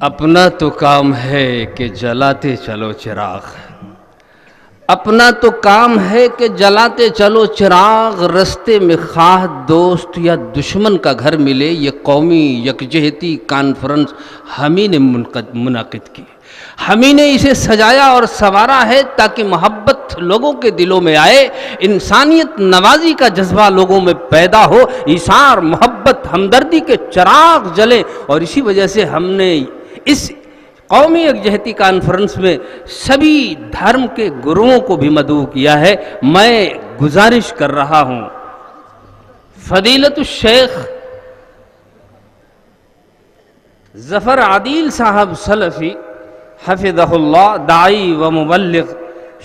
اپنا تو کام ہے کہ جلاتے چلو چراغ، اپنا تو کام ہے کہ جلاتے چلو چراغ، رستے میں خواہ دوست یا دشمن کا گھر ملے، یہ قومی یکجہتی کانفرنس ہم ہی نے منعقد کی، ہم ہی نے اسے سجایا اور سنوارا ہے تاکہ محبت لوگوں کے دلوں میں آئے، انسانیت نوازی کا جذبہ لوگوں میں پیدا ہو، ایثار محبت ہمدردی کے چراغ جلیں، اور اسی وجہ سے ہم نے اس قومی یکجہتی کانفرنس میں سبھی دھرم کے گروؤں کو بھی مدعو کیا ہے۔ میں گزارش کر رہا ہوں فضیلت الشیخ ظفر عادل صاحب سلفی حفظہ اللہ، داعی و مبلغ،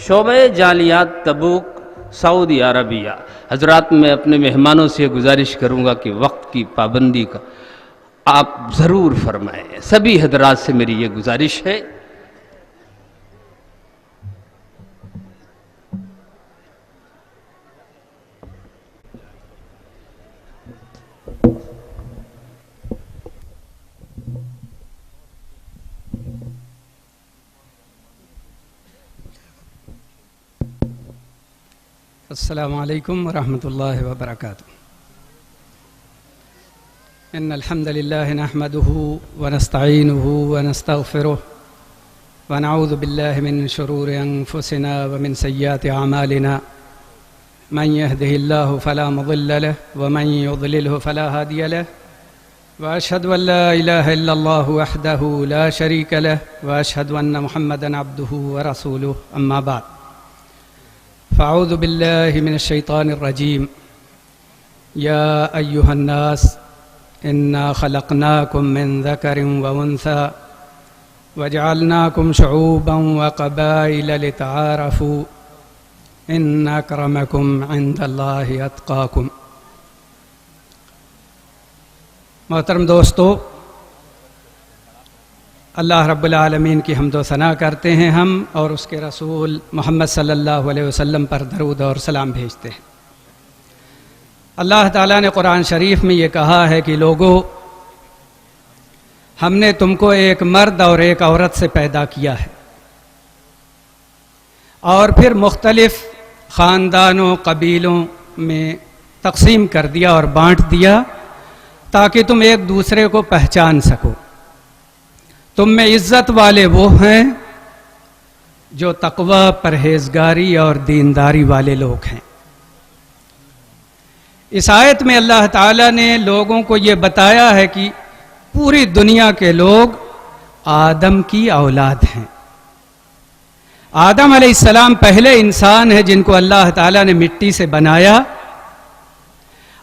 شعبہ جالیات تبوک، سعودی عربیہ۔ حضرات، میں اپنے مہمانوں سے گزارش کروں گا کہ وقت کی پابندی کا آپ ضرور فرمائیں، سبھی حضرات سے میری یہ گزارش ہے۔ السلام علیکم ورحمۃ اللہ وبرکاتہ۔ ان الحمد للہ نحمده ونستعینه ونستغفره ونعوذ باللہ من شرور انفسنا ومن سیئات اعمالنا، من يهده الله فلا مضل له ومن يضلله فلا هادي له، واشهد ان لا اله الا الله وحده لا شريك له، واشهد ان محمدا عبده ورسوله، اما بعد، فاعوذ باللہ من الشیطان الرجیم۔ یا ایہا الناس انا خلقناکم من ذکر وانثی وجعلناکم شعوبا وقبائل لتعارفوا ان اکرمکم عند اللہ اتقاکم۔ محترم دوستو، اللہ رب العالمین کی حمد و ثنا کرتے ہیں ہم، اور اس کے رسول محمد صلی اللہ علیہ وسلم پر درود اور سلام بھیجتے ہیں۔ اللہ تعالیٰ نے قرآن شریف میں یہ کہا ہے کہ لوگو، ہم نے تم کو ایک مرد اور ایک عورت سے پیدا کیا ہے، اور پھر مختلف خاندانوں قبیلوں میں تقسیم کر دیا اور بانٹ دیا تاکہ تم ایک دوسرے کو پہچان سکو۔ تم میں عزت والے وہ ہیں جو تقوی، پرہیزگاری اور دینداری والے لوگ ہیں۔ اس آیت میں اللہ تعالیٰ نے لوگوں کو یہ بتایا ہے کہ پوری دنیا کے لوگ آدم کی اولاد ہیں۔ آدم علیہ السلام پہلے انسان ہیں جن کو اللہ تعالیٰ نے مٹی سے بنایا،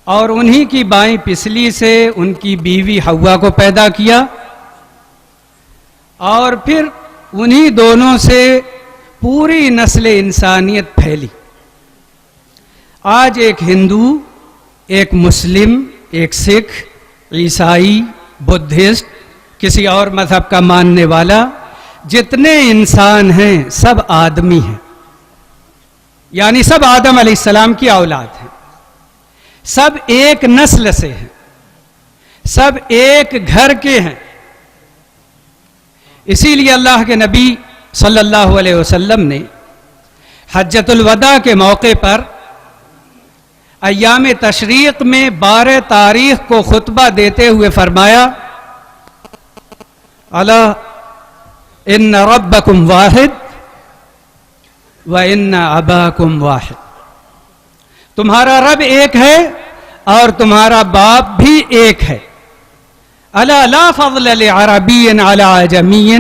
اور انہی کی بائیں پسلی سے ان کی بیوی حوا کو پیدا کیا، اور پھر انہی دونوں سے پوری نسل انسانیت پھیلی۔ آج ایک ہندو، ایک مسلم، ایک سکھ، عیسائی، بدھسٹ، کسی اور مذہب کا ماننے والا، جتنے انسان ہیں سب آدمی ہیں، یعنی سب آدم علیہ السلام کی اولاد ہیں، سب ایک نسل سے ہیں، سب ایک گھر کے ہیں۔ اسی لیے اللہ کے نبی صلی اللہ علیہ وسلم نے حجۃ الوداع کے موقع پر ایام تشریق میں 12 تاریخ کو خطبہ دیتے ہوئے فرمایا، الا ان ربکم واحد وان اباکم واحد، تمہارا رب ایک ہے اور تمہارا باپ بھی ایک ہے۔ الا لا فضل لعربی علی عجمی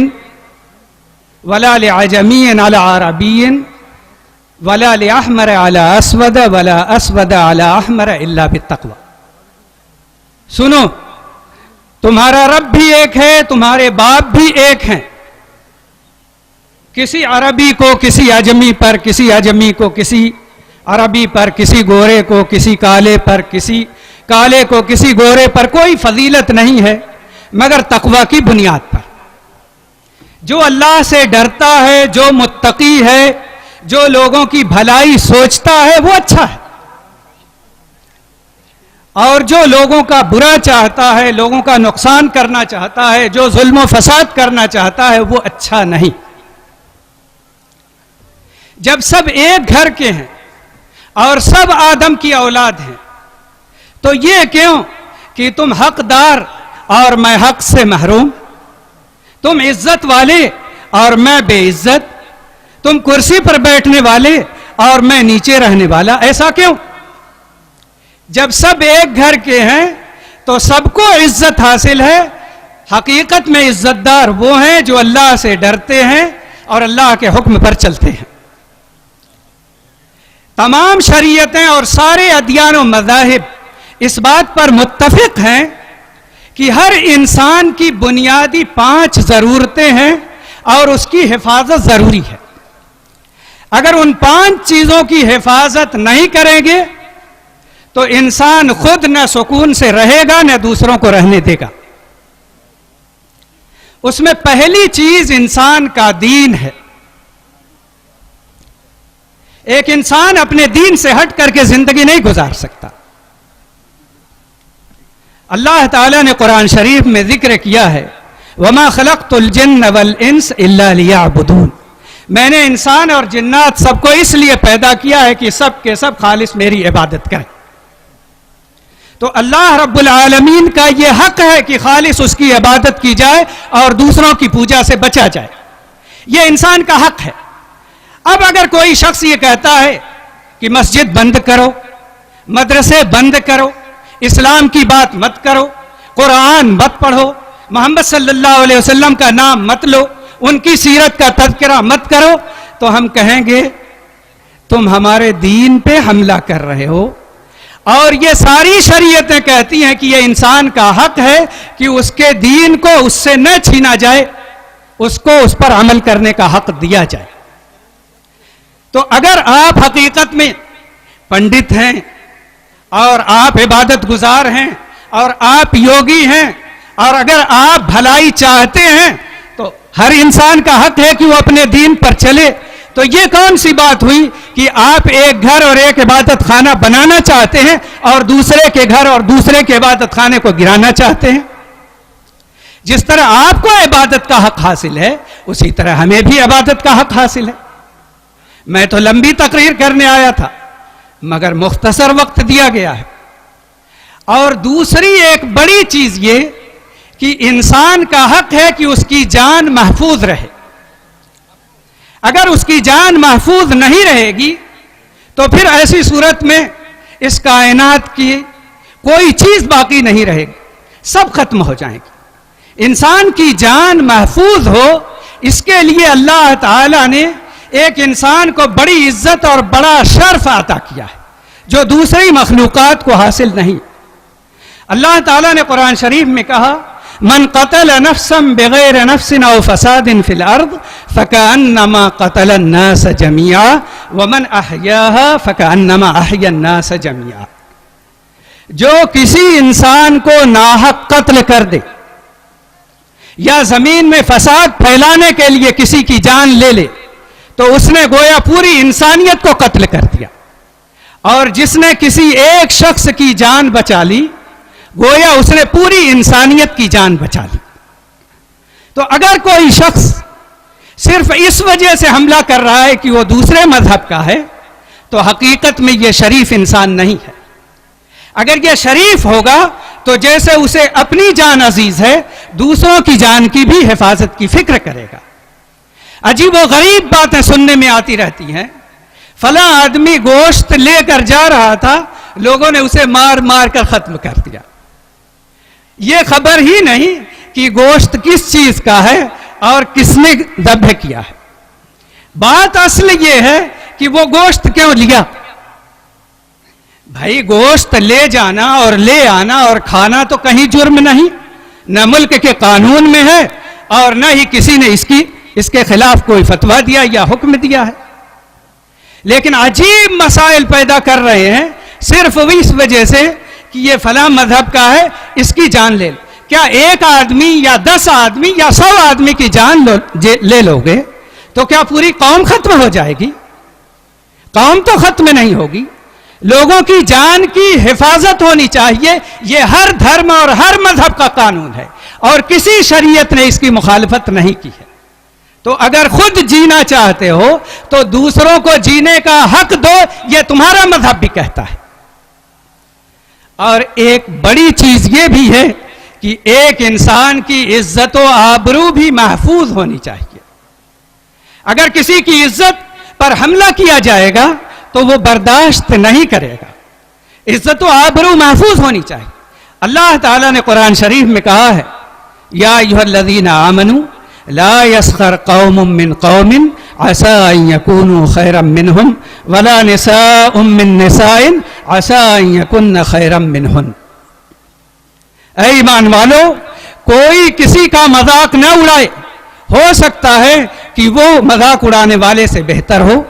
ولا لعجمی علی عربی ولا لأحمر علی اسود ولا اسود علی احمر الا بالتقوی۔ سنو، تمہارا رب بھی ایک ہے، تمہارے باپ بھی ایک ہیں۔ کسی عربی کو کسی عجمی پر، کسی عجمی کو کسی عربی پر، کسی گورے کو کسی کالے پر، کسی کالے کو کسی گورے پر کوئی فضیلت نہیں ہے مگر تقوی کی بنیاد پر۔ جو اللہ سے ڈرتا ہے، جو متقی ہے، جو لوگوں کی بھلائی سوچتا ہے، وہ اچھا ہے۔ اور جو لوگوں کا برا چاہتا ہے، لوگوں کا نقصان کرنا چاہتا ہے، جو ظلم و فساد کرنا چاہتا ہے، وہ اچھا نہیں۔ جب سب ایک گھر کے ہیں اور سب آدم کی اولاد ہیں تو یہ کیوں کہ تم حقدار اور میں حق سے محروم، تم عزت والے اور میں بے عزت، تم کرسی پر بیٹھنے والے اور میں نیچے رہنے والا، ایسا کیوں؟ جب سب ایک گھر کے ہیں تو سب کو عزت حاصل ہے۔ حقیقت میں عزت دار وہ ہیں جو اللہ سے ڈرتے ہیں اور اللہ کے حکم پر چلتے ہیں۔ تمام شریعتیں اور سارے ادیان و مذاہب اس بات پر متفق ہیں کہ ہر انسان کی بنیادی 5 ضرورتیں ہیں اور اس کی حفاظت ضروری ہے۔ اگر ان 5 چیزوں کی حفاظت نہیں کریں گے تو انسان خود نہ سکون سے رہے گا نہ دوسروں کو رہنے دے گا۔ اس میں پہلی چیز انسان کا دین ہے۔ ایک انسان اپنے دین سے ہٹ کر کے زندگی نہیں گزار سکتا۔ اللہ تعالیٰ نے قرآن شریف میں ذکر کیا ہے وَمَا خَلَقْتُ الْجِنَّ وَالْإِنسَ إِلَّا لِيَعْبُدُونَ، میں نے انسان اور جنات سب کو اس لیے پیدا کیا ہے کہ سب کے سب خالص میری عبادت کریں۔ تو اللہ رب العالمین کا یہ حق ہے کہ خالص اس کی عبادت کی جائے اور دوسروں کی پوجا سے بچا جائے، یہ انسان کا حق ہے۔ اب اگر کوئی شخص یہ کہتا ہے کہ مسجد بند کرو، مدرسے بند کرو، اسلام کی بات مت کرو، قرآن مت پڑھو، محمد صلی اللہ علیہ وسلم کا نام مت لو، ان کی سیرت کا تذکرہ مت کرو، تو ہم کہیں گے تم ہمارے دین پہ حملہ کر رہے ہو۔ اور یہ ساری شریعتیں کہتی ہیں کہ یہ انسان کا حق ہے کہ اس کے دین کو اس سے نہ چھینا جائے، اس کو اس پر عمل کرنے کا حق دیا جائے۔ تو اگر آپ حقیقت میں پنڈت ہیں اور آپ عبادت گزار ہیں اور آپ یوگی ہیں اور اگر آپ بھلائی چاہتے ہیں تو ہر انسان کا حق ہے کہ وہ اپنے دین پر چلے۔ تو یہ کون سی بات ہوئی کہ آپ ایک گھر اور ایک عبادت خانہ بنانا چاہتے ہیں اور دوسرے کے گھر اور دوسرے کے عبادت خانے کو گرانا چاہتے ہیں؟ جس طرح آپ کو عبادت کا حق حاصل ہے اسی طرح ہمیں بھی عبادت کا حق حاصل ہے۔ میں تو لمبی تقریر کرنے آیا تھا مگر مختصر وقت دیا گیا ہے۔ اور دوسری ایک بڑی چیز یہ کہ انسان کا حق ہے کہ اس کی جان محفوظ رہے۔ اگر اس کی جان محفوظ نہیں رہے گی تو پھر ایسی صورت میں اس کائنات کی کوئی چیز باقی نہیں رہے گی، سب ختم ہو جائیں گی۔ انسان کی جان محفوظ ہو اس کے لیے اللہ تعالیٰ نے ایک انسان کو بڑی عزت اور بڑا شرف عطا کیا ہے جو دوسری مخلوقات کو حاصل نہیں۔ اللہ تعالیٰ نے قرآن شریف میں کہا من قتل نفسا بغیر نفس او فساد فی الارض فکأنما قتل الناس جميعا ومن احیاها فکأنما احیا الناس جميعا، جو کسی انسان کو ناحق قتل کر دے یا زمین میں فساد پھیلانے کے لیے کسی کی جان لے لے تو اس نے گویا پوری انسانیت کو قتل کر دیا، اور جس نے کسی ایک شخص کی جان بچا لی گویا اس نے پوری انسانیت کی جان بچا لی۔ تو اگر کوئی شخص صرف اس وجہ سے حملہ کر رہا ہے کہ وہ دوسرے مذہب کا ہے تو حقیقت میں یہ شریف انسان نہیں ہے۔ اگر یہ شریف ہوگا تو جیسے اسے اپنی جان عزیز ہے دوسروں کی جان کی بھی حفاظت کی فکر کرے گا۔ عجیب و غریب باتیں سننے میں آتی رہتی ہیں، فلاں آدمی گوشت لے کر جا رہا تھا، لوگوں نے اسے مار مار کر ختم کر دیا۔ یہ خبر ہی نہیں کہ گوشت کس چیز کا ہے اور کس نے ذبح کیا ہے۔ بات اصل یہ ہے کہ وہ گوشت کیوں لیا۔ بھائی گوشت لے جانا اور لے آنا اور کھانا تو کہیں جرم نہیں، نہ ملک کے قانون میں ہے اور نہ ہی کسی نے اس کے خلاف کوئی فتویٰ دیا یا حکم دیا ہے، لیکن عجیب مسائل پیدا کر رہے ہیں صرف اس وجہ سے کہ یہ فلاں مذہب کا ہے اس کی جان لے لو۔ کیا ایک آدمی یا 10 آدمی یا 100 آدمی کی جان لے لو گے تو کیا پوری قوم ختم ہو جائے گی؟ قوم تو ختم نہیں ہوگی، لوگوں کی جان کی حفاظت ہونی چاہیے، یہ ہر دھرم اور ہر مذہب کا قانون ہے، اور کسی شریعت نے اس کی مخالفت نہیں کی ہے۔ تو اگر خود جینا چاہتے ہو تو دوسروں کو جینے کا حق دو، یہ تمہارا مذہب بھی کہتا ہے۔ اور ایک بڑی چیز یہ بھی ہے کہ ایک انسان کی عزت و آبرو بھی محفوظ ہونی چاہیے۔ اگر کسی کی عزت پر حملہ کیا جائے گا تو وہ برداشت نہیں کرے گا، عزت و آبرو محفوظ ہونی چاہیے۔ اللہ تعالیٰ نے قرآن شریف میں کہا ہے، یا ایھا الذین آمنوا لا یسخر قوم من قوم عسى ان يكونوا خيرا منهم ولا نساء من نساء عسى ان يكن خيرا منهن۔ اے ایمان والو، کوئی کسی کا مذاق نہ اڑائے، ہو سکتا ہے کہ وہ مذاق اڑانے والے سے بہتر ہو،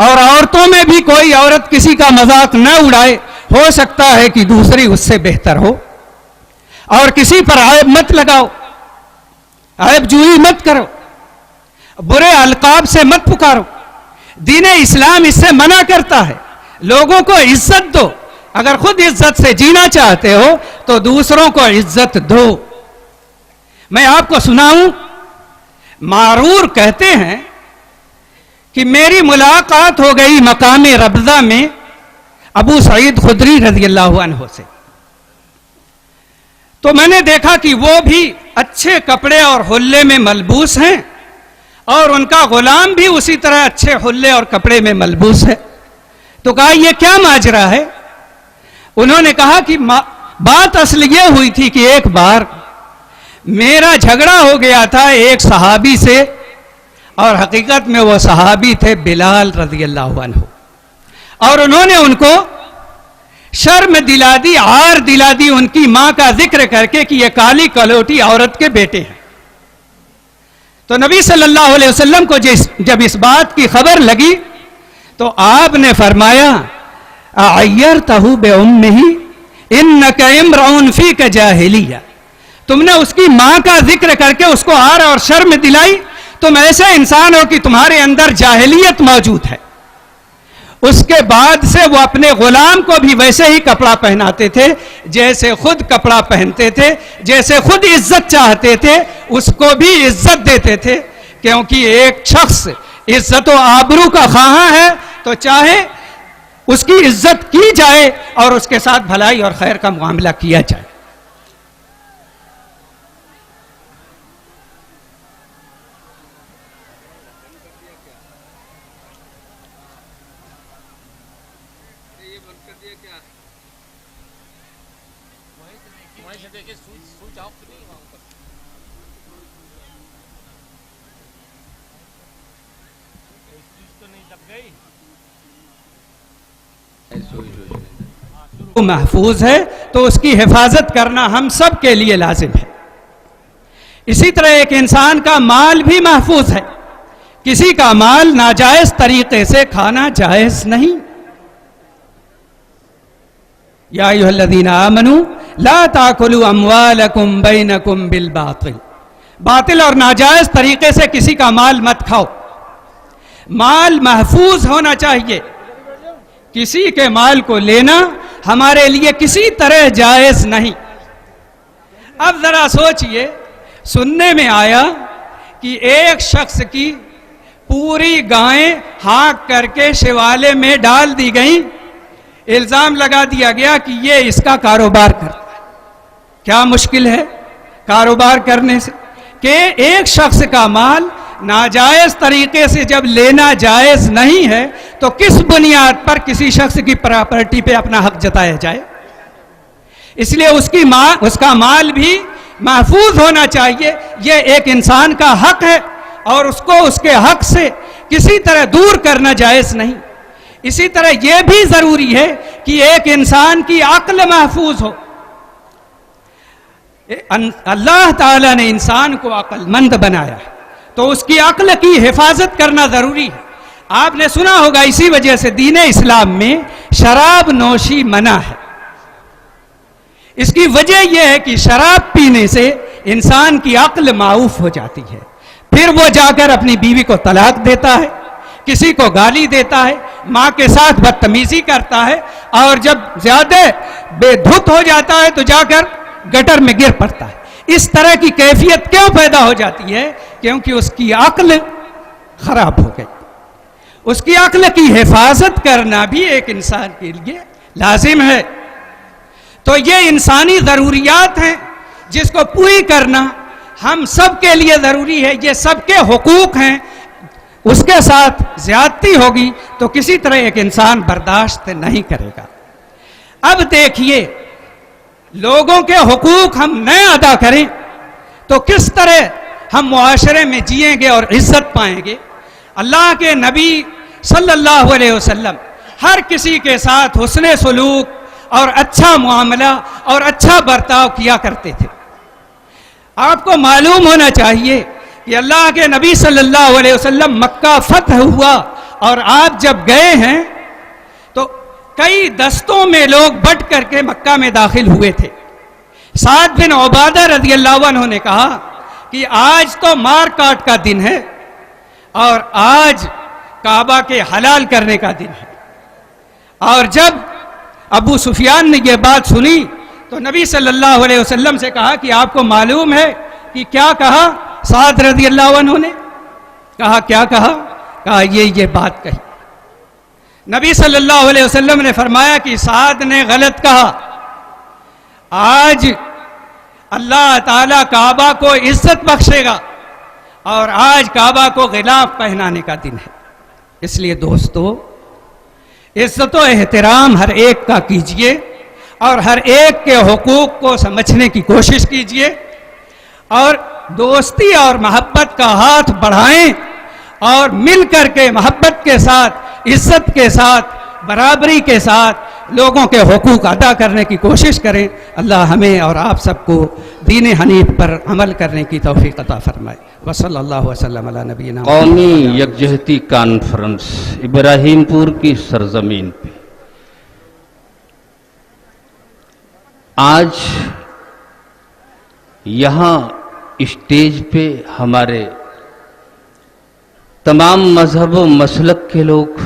اور عورتوں میں بھی کوئی عورت کسی کا مذاق نہ اڑائے، ہو سکتا ہے کہ دوسری اس سے بہتر ہو۔ اور کسی پر عیب مت لگاؤ، عیب جوئی مت کرو، برے القاب سے مت پکارو۔ دین اسلام اس سے منع کرتا ہے، لوگوں کو عزت دو، اگر خود عزت سے جینا چاہتے ہو تو دوسروں کو عزت دو۔ میں آپ کو سناؤں، معرور کہتے ہیں کہ میری ملاقات ہو گئی مقام ربضہ میں ابو سعید خدری رضی اللہ عنہ سے، تو میں نے دیکھا کہ وہ بھی اچھے کپڑے اور حلے میں ملبوس ہیں، اور ان کا غلام بھی اسی طرح اچھے حلے اور کپڑے میں ملبوس ہے۔ تو کہا یہ کیا ماجرا ہے؟ انہوں نے کہا کہ بات اصل یہ ہوئی تھی کہ ایک بار میرا جھگڑا ہو گیا تھا ایک صحابی سے، اور حقیقت میں وہ صحابی تھے بلال رضی اللہ عنہ، اور انہوں نے ان کو شرم دلا دی، عار دلا دی ان کی ماں کا ذکر کر کے کہ یہ کالی کلوٹی عورت کے بیٹے ہیں۔ تو نبی صلی اللہ علیہ وسلم کو جب اس بات کی خبر لگی تو آپ نے فرمایا، اعیرتہ بامہ انک امرؤ فیک جاہلیہ، تم نے اس کی ماں کا ذکر کر کے اس کو عار اور شرم دلائی، تم ایسے انسان ہو کہ تمہارے اندر جاہلیت موجود ہے۔ اس کے بعد سے وہ اپنے غلام کو بھی ویسے ہی کپڑا پہناتے تھے جیسے خود کپڑا پہنتے تھے، جیسے خود عزت چاہتے تھے اس کو بھی عزت دیتے تھے، کیونکہ ایک شخص عزت و آبرو کا خواہاں ہے تو چاہے اس کی عزت کی جائے اور اس کے ساتھ بھلائی اور خیر کا معاملہ کیا جائے۔ محفوظ ہے تو اس کی حفاظت کرنا ہم سب کے لیے لازم ہے۔ اسی طرح ایک انسان کا مال بھی محفوظ ہے، کسی کا مال ناجائز طریقے سے کھانا جائز نہیں۔ یا ایھا الذین آمنوا لا تاکلوا اموالکم بینکم بالباطل، باطل اور ناجائز طریقے سے کسی کا مال مت کھاؤ۔ مال محفوظ ہونا چاہیے، کسی کے مال کو لینا ہمارے لیے کسی طرح جائز نہیں۔ اب ذرا سوچئے، سننے میں آیا کہ ایک شخص کی پوری گائیں ہانک کر کے شوالے میں ڈال دی گئیں، الزام لگا دیا گیا کہ یہ اس کا کاروبار کرتا ہے۔ کیا مشکل ہے کاروبار کرنے سے کہ ایک شخص کا مال ناجائز طریقے سے جب لینا جائز نہیں ہے تو کس بنیاد پر کسی شخص کی پراپرٹی پہ اپنا حق جتایا جائے؟ اس لیے اس کا مال بھی محفوظ ہونا چاہیے، یہ ایک انسان کا حق ہے اور اس کو اس کے حق سے کسی طرح دور کرنا جائز نہیں۔ اسی طرح یہ بھی ضروری ہے کہ ایک انسان کی عقل محفوظ ہو۔ اللہ تعالیٰ نے انسان کو عقل مند بنایا ہے تو اس کی عقل کی حفاظت کرنا ضروری ہے۔ آپ نے سنا ہوگا اسی وجہ سے دین اسلام میں شراب نوشی منع ہے۔ اس کی وجہ یہ ہے کہ شراب پینے سے انسان کی عقل معوف ہو جاتی ہے، پھر وہ جا کر اپنی بیوی کو طلاق دیتا ہے، کسی کو گالی دیتا ہے، ماں کے ساتھ بدتمیزی کرتا ہے، اور جب زیادہ بے دھت ہو جاتا ہے تو جا کر گٹر میں گر پڑتا ہے. اس طرح کی کیفیت کیوں پیدا ہو جاتی ہے؟ کیونکہ اس کی عقل خراب ہو گئی. اس کی عقل کی حفاظت کرنا بھی ایک انسان کے لیے لازم ہے. تو یہ انسانی ضروریات ہیں جس کو پوری کرنا ہم سب کے لیے ضروری ہے. یہ سب کے حقوق ہیں. اس کے ساتھ زیادتی ہوگی تو کسی طرح ایک انسان برداشت نہیں کرے گا. اب دیکھیے لوگوں کے حقوق ہم نہ ادا کریں تو کس طرح ہم معاشرے میں جئیں گے اور عزت پائیں گے. اللہ کے نبی صلی اللہ علیہ وسلم ہر کسی کے ساتھ حسن سلوک اور اچھا معاملہ اور اچھا برتاؤ کیا کرتے تھے. آپ کو معلوم ہونا چاہیے کہ اللہ کے نبی صلی اللہ علیہ وسلم مکہ فتح ہوا اور آپ جب گئے ہیں تو کئی دستوں میں لوگ بٹ کر کے مکہ میں داخل ہوئے تھے. سعد بن عبادہ رضی اللہ عنہ نے کہا کہ آج تو مار کاٹ کا دن ہے اور آج کعبہ کے حلال کرنے کا دن ہے. اور جب ابو سفیان نے یہ بات سنی تو نبی صلی اللہ علیہ وسلم سے کہا کہ آپ کو معلوم ہے کہ کیا کہا؟ سعد رضی اللہ عنہ نے کہا کیا کہا؟ کہا یہ بات کہی. نبی صلی اللہ علیہ وسلم نے فرمایا کہ سعد نے غلط کہا. آج اللہ تعالیٰ کعبہ کو عزت بخشے گا اور آج کعبہ کو غلاف پہنانے کا دن ہے. اس لیے دوستو عزت و احترام ہر ایک کا کیجئے اور ہر ایک کے حقوق کو سمجھنے کی کوشش کیجئے اور دوستی اور محبت کا ہاتھ بڑھائیں اور مل کر کے محبت کے ساتھ عزت کے ساتھ برابری کے ساتھ لوگوں کے حقوق ادا کرنے کی کوشش کریں. اللہ ہمیں اور آپ سب کو دین حنیف پر عمل کرنے کی توفیق عطا فرمائے. وصلی اللہ وسلم علی نبینا. قومی یکجہتی کانفرنس ابراہیم پور کی سرزمین پہ آج یہاں اسٹیج پہ ہمارے تمام مذہب و مسلک کے لوگ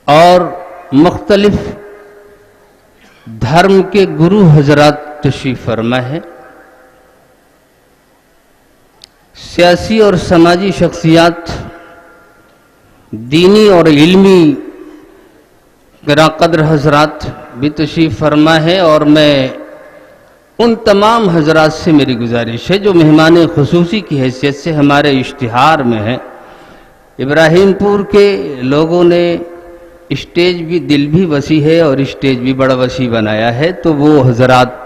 اور مختلف دھرم کے گرو حضرات تشریف فرما ہے. سیاسی اور سماجی شخصیات دینی اور علمی گراں قدر حضرات بھی تشریف فرما ہے. اور میں ان تمام حضرات سے میری گزارش ہے جو مہمان خصوصی کی حیثیت سے ہمارے اشتہار میں ہیں. ابراہیم پور کے لوگوں نے اسٹیج بھی دل بھی وسیع ہے اور اسٹیج بھی بڑا وسیع بنایا ہے. تو وہ حضرات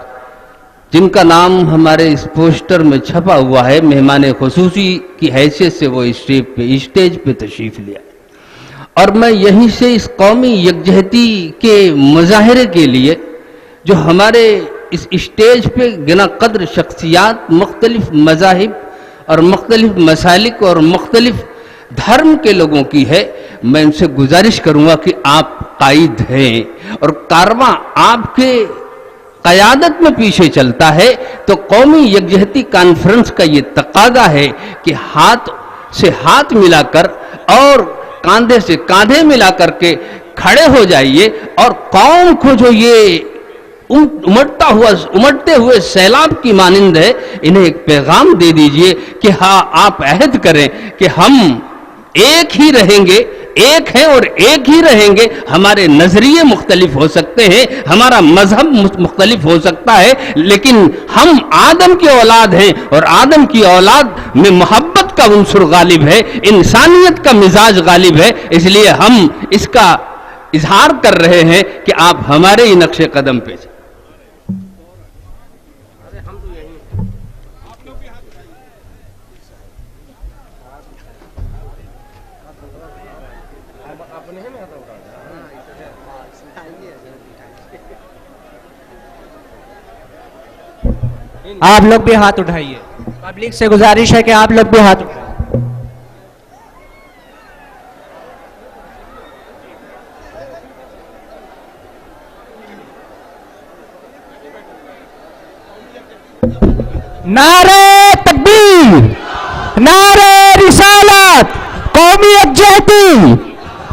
جن کا نام ہمارے اس پوسٹر میں چھپا ہوا ہے مہمان خصوصی کی حیثیت سے وہ اسٹیج پہ تشریف لیا. اور میں یہیں سے اس قومی یکجہتی کے مظاہرے کے لیے جو ہمارے اس اسٹیج پہ گنا قدر شخصیات مختلف مذاہب اور مختلف مسالک اور مختلف دھرم کے لوگوں کی ہے، میں ان سے گزارش کروں گا کہ آپ قائد ہیں اور کارواں آپ کے قیادت میں پیچھے چلتا ہے. تو قومی یکجہتی کانفرنس کا یہ تقاضا ہے کہ ہاتھ سے ہاتھ ملا کر اور کاندھے سے کاندھے ملا کر کے کھڑے ہو جائیے اور قوم کو جو یہ امٹتے ہوئے سیلاب کی مانند ہے انہیں ایک پیغام دے دیجئے کہ ہاں آپ عہد کریں کہ ہم ایک ہی رہیں گے، ایک ہیں اور ایک ہی رہیں گے. ہمارے نظریے مختلف ہو سکتے ہیں، ہمارا مذہب مختلف ہو سکتا ہے، لیکن ہم آدم کی اولاد ہیں اور آدم کی اولاد میں محبت کا عنصر غالب ہے، انسانیت کا مزاج غالب ہے. اس لیے ہم اس کا اظہار کر رہے ہیں کہ آپ ہمارے ہی نقش قدم پہ چلیں. آپ لوگ بھی ہاتھ اٹھائیے. پبلک سے گزارش ہے کہ آپ لوگ بھی ہاتھ اٹھائیے. نعرہ تکبیر، نعرہ رسالت، قومی یکجہتی،